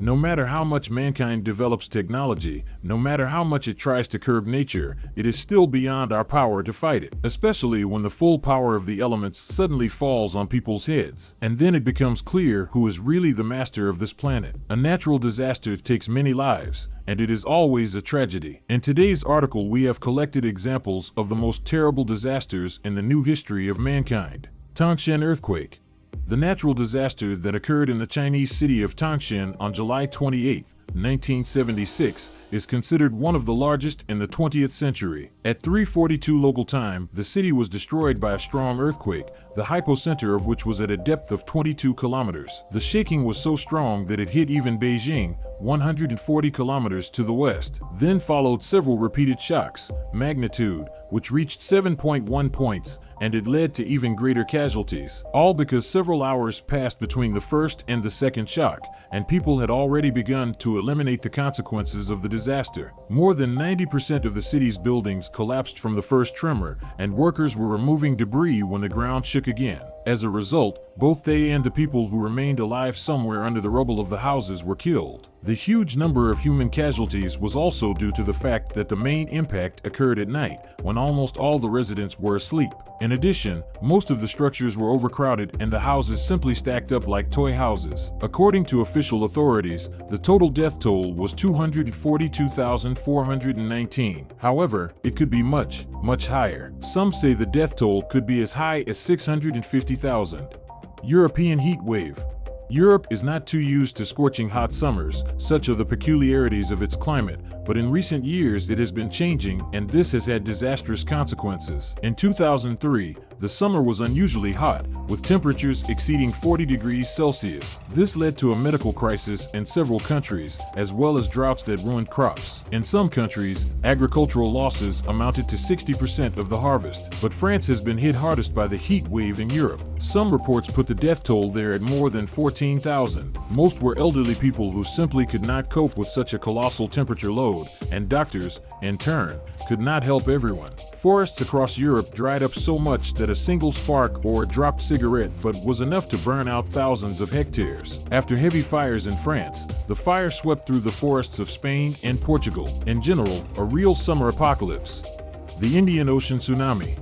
No matter how much mankind develops technology, no matter how much it tries to curb nature, it is still beyond our power to fight it, especially when the full power of the elements suddenly falls on people's heads. And then it becomes clear who is really the master of this planet. A natural disaster takes many lives, and it is always a tragedy. In today's article, we have collected examples of the most terrible disasters in the new history of mankind. Tangshan earthquake. The natural disaster that occurred in the Chinese city of Tangshan on July 28, 1976, is considered one of the largest in the 20th century. At 3:42 local time, the city was destroyed by a strong earthquake, the hypocenter of which was at a depth of 22 kilometers. The shaking was so strong that it hit even Beijing, 140 kilometers to the west. Then followed several repeated shocks, magnitude, which reached 7.1 points, and it led to even greater casualties, all because several hours passed between the first and the second shock, and people had already begun to eliminate the consequences of the disaster. More than 90% of the city's buildings collapsed from the first tremor, and workers were removing debris when the ground shook again. As a result, both they and the people who remained alive somewhere under the rubble of the houses were killed. The huge number of human casualties was also due to the fact that the main impact occurred at night, when almost all the residents were asleep. In addition, most of the structures were overcrowded and the houses simply stacked up like toy houses. According to official authorities, the total death toll was 242,419. However, it could be much, much higher. Some say the death toll could be as high as 650,000. European heat wave. Europe is not too used to scorching hot summers, such are the peculiarities of its climate, but in recent years it has been changing, and this has had disastrous consequences. In 2003, the summer was unusually hot, with temperatures exceeding 40 degrees Celsius. This led to a medical crisis in several countries, as well as droughts that ruined crops. In some countries, agricultural losses amounted to 60% of the harvest, but France has been hit hardest by the heat wave in Europe. Some reports put the death toll there at more than 14,000. Most were elderly people who simply could not cope with such a colossal temperature load, and doctors, in turn, could not help everyone. Forests across Europe dried up so much that a single spark or a dropped cigarette butt was enough to burn out thousands of hectares. After heavy fires in France, the fire swept through the forests of Spain and Portugal. In general, a real summer apocalypse. The Indian Ocean tsunami.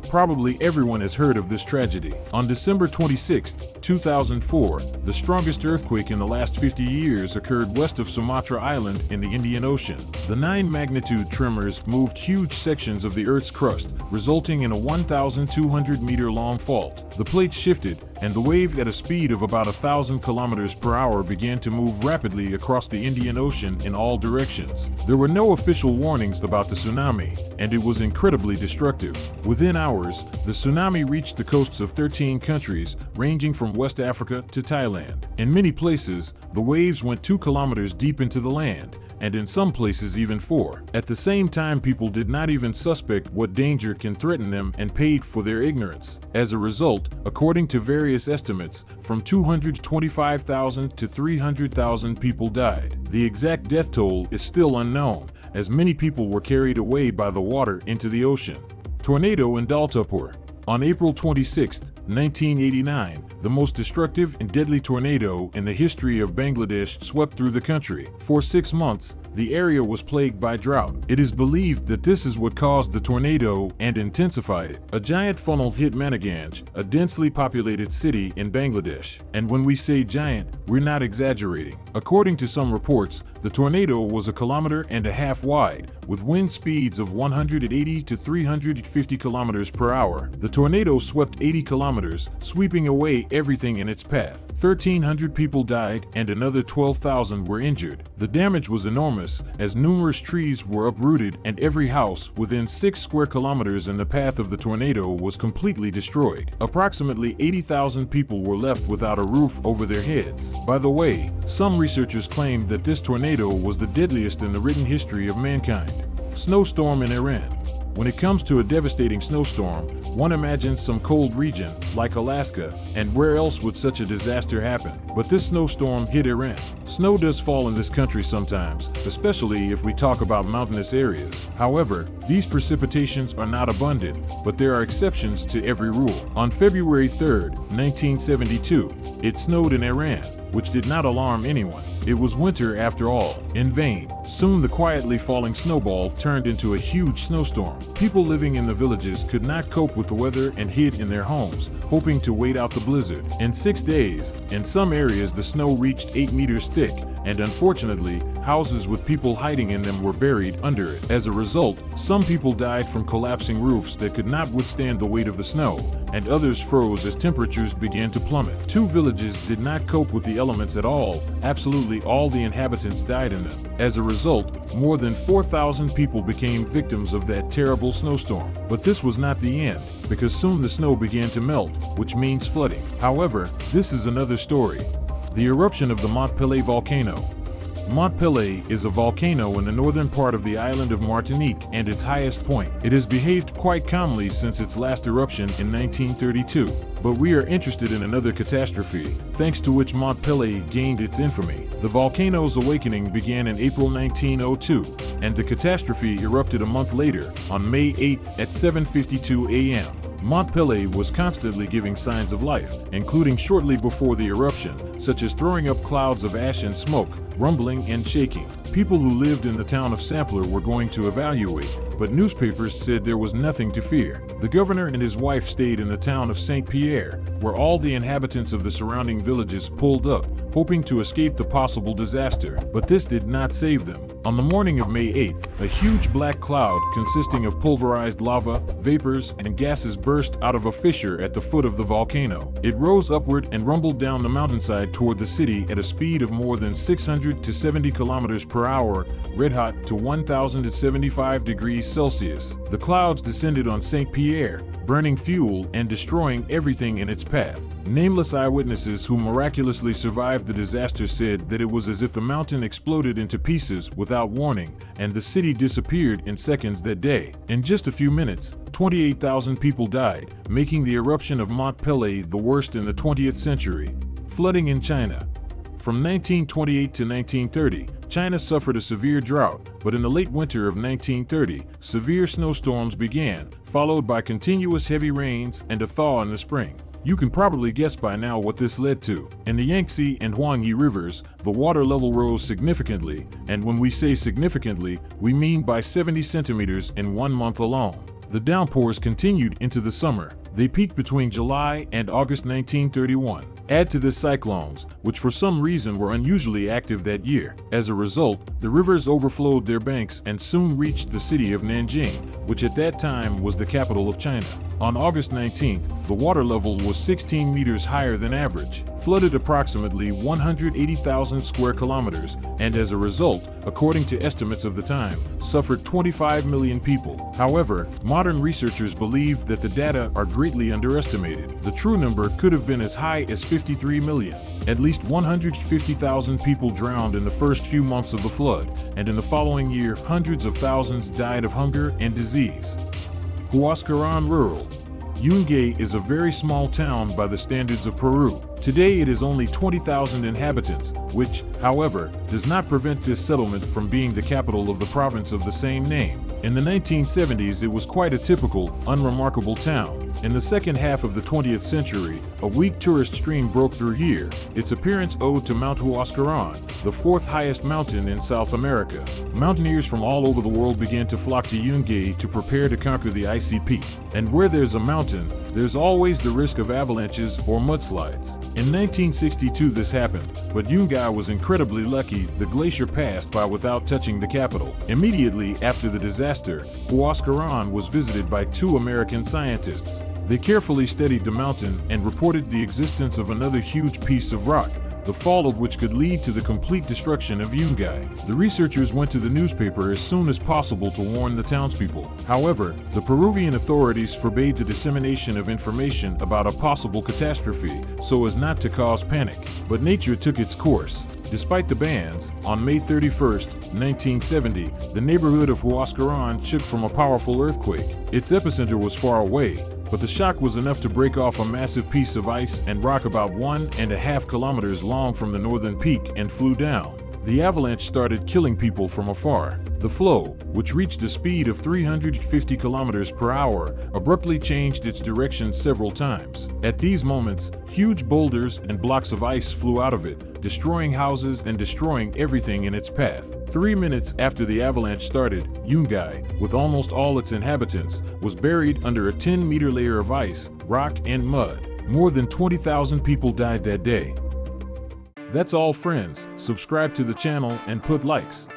Probably everyone has heard of this tragedy. On December 26, 2004, the strongest earthquake in the last 50 years occurred west of Sumatra Island in the Indian Ocean. The 9-magnitude tremors moved huge sections of the Earth's crust, resulting in a 1,200-meter-long fault. The plates shifted, and the wave at a speed of about 1,000 kilometers per hour began to move rapidly across the Indian Ocean in all directions. There were no official warnings about the tsunami, and it was incredibly destructive. Within hours, the tsunami reached the coasts of 13 countries, ranging from West Africa to Thailand. In many places, the waves went 2 kilometers deep into the land, and in some places even 4. At the same time, people did not even suspect what danger can threaten them and paid for their ignorance. As a result, according to various estimates, from 225,000 to 300,000 people died. The exact death toll is still unknown, as many people were carried away by the water into the ocean. Tornado in Daltapur. On April 26, 1989, the most destructive and deadly tornado in the history of Bangladesh swept through the country. For 6 months, the area was plagued by drought. It is believed that this is what caused the tornado and intensified it. A giant funnel hit Maniganj, a densely populated city in Bangladesh. And when we say giant, we're not exaggerating. According to some reports, the tornado was 1.5 kilometers wide, with wind speeds of 180 to 350 kilometers per hour. The tornado swept 80 kilometers, sweeping away everything in its path. 1,300 people died and another 12,000 were injured. The damage was enormous, as numerous trees were uprooted and every house within 6 square kilometers in the path of the tornado was completely destroyed. Approximately 80,000 people were left without a roof over their heads. By the way, some researchers claim that this tornado was the deadliest in the written history of mankind. Snowstorm in Iran. When it comes to a devastating snowstorm, one imagines some cold region, like Alaska, and where else would such a disaster happen? But this snowstorm hit Iran. Snow does fall in this country sometimes, especially if we talk about mountainous areas. However, these precipitations are not abundant, but there are exceptions to every rule. On February 3, 1972, it snowed in Iran, which did not alarm anyone. It was winter after all. In vain. Soon the quietly falling snowball turned into a huge snowstorm. People living in the villages could not cope with the weather and hid in their homes, hoping to wait out the blizzard. In 6 days, in some areas the snow reached 8 meters thick, and unfortunately, houses with people hiding in them were buried under it. As a result, some people died from collapsing roofs that could not withstand the weight of the snow, and others froze as temperatures began to plummet. 2 villages did not cope with the elements at all. Absolutely all the inhabitants died in them. As a result, more than 4,000 people became victims of that terrible snowstorm. But this was not the end, because soon the snow began to melt, which means flooding. However, this is another story. The eruption of the Mont Pelée volcano. Mont Pelée is a volcano in the northern part of the island of Martinique and its highest point. It has behaved quite calmly since its last eruption in 1932. But we are interested in another catastrophe, thanks to which Mont Pelée gained its infamy. The volcano's awakening began in April 1902, and the catastrophe erupted a month later, on May 8 at 7:52 a.m. Mont Pelée was constantly giving signs of life, including shortly before the eruption, such as throwing up clouds of ash and smoke, rumbling and shaking. People who lived in the town of Sampler were going to evacuate, but newspapers said there was nothing to fear. The governor and his wife stayed in the town of Saint-Pierre, where all the inhabitants of the surrounding villages pulled up, hoping to escape the possible disaster, but this did not save them. On the morning of May 8th, a huge black cloud consisting of pulverized lava, vapors, and gases burst out of a fissure at the foot of the volcano. It rose upward and rumbled down the mountainside toward the city at a speed of more than 600 to 70 kilometers per hour, red hot to 1,075 degrees Celsius. The clouds descended on Saint-Pierre, burning fuel and destroying everything in its path. Nameless eyewitnesses who miraculously survived the disaster said that it was as if the mountain exploded into pieces without warning, and the city disappeared in seconds that day. In just a few minutes, 28,000 people died, making the eruption of Mont Pelée the worst in the 20th century. Flooding in China. From 1928 to 1930, China suffered a severe drought, but in the late winter of 1930, severe snowstorms began, followed by continuous heavy rains and a thaw in the spring. You can probably guess by now what this led to. In the Yangtze and Huanghe rivers, the water level rose significantly, and when we say significantly, we mean by 70 centimeters in 1 month alone. The downpours continued into the summer. They peaked between July and August 1931. Add to this cyclones, which for some reason were unusually active that year. As a result, the rivers overflowed their banks and soon reached the city of Nanjing, which at that time was the capital of China. On August 19th, the water level was 16 meters higher than average, flooded approximately 180,000 square kilometers, and as a result, according to estimates of the time, suffered 25 million people. However, modern researchers believe that the data are greatly underestimated. The true number could have been as high as 53 million. At least 150,000 people drowned in the first few months of the flood, and in the following year, hundreds of thousands died of hunger and disease. Huascarán Rural. Yungay is a very small town by the standards of Peru. Today it is only 20,000 inhabitants, which, however, does not prevent this settlement from being the capital of the province of the same name. In the 1970s, it was quite a typical, unremarkable town. In the second half of the 20th century, a weak tourist stream broke through here, its appearance owed to Mount Huascarán, the 4th highest mountain in South America. Mountaineers from all over the world began to flock to Yungay to prepare to conquer the icy peak. And where there's a mountain, there's always the risk of avalanches or mudslides. In 1962 this happened, but Yungay was incredibly lucky. The glacier passed by without touching the capital. Immediately after the disaster, Huascarán was visited by 2 American scientists. They carefully studied the mountain and reported the existence of another huge piece of rock, the fall of which could lead to the complete destruction of Yungay. The researchers went to the newspaper as soon as possible to warn the townspeople. However, the Peruvian authorities forbade the dissemination of information about a possible catastrophe so as not to cause panic. But nature took its course. Despite the bans, on May 31, 1970, the neighborhood of Huascarán shook from a powerful earthquake. Its epicenter was far away, but the shock was enough to break off a massive piece of ice and rock about 1.5 kilometers long from the northern peak and flew down. The avalanche started killing people from afar. The flow, which reached a speed of 350 kilometers per hour, abruptly changed its direction several times. At these moments, huge boulders and blocks of ice flew out of it, destroying houses and destroying everything in its path. 3 minutes after the avalanche started, Yungay, with almost all its inhabitants, was buried under a 10-meter layer of ice, rock, and mud. More than 20,000 people died that day. That's all, friends. Subscribe to the channel and put likes.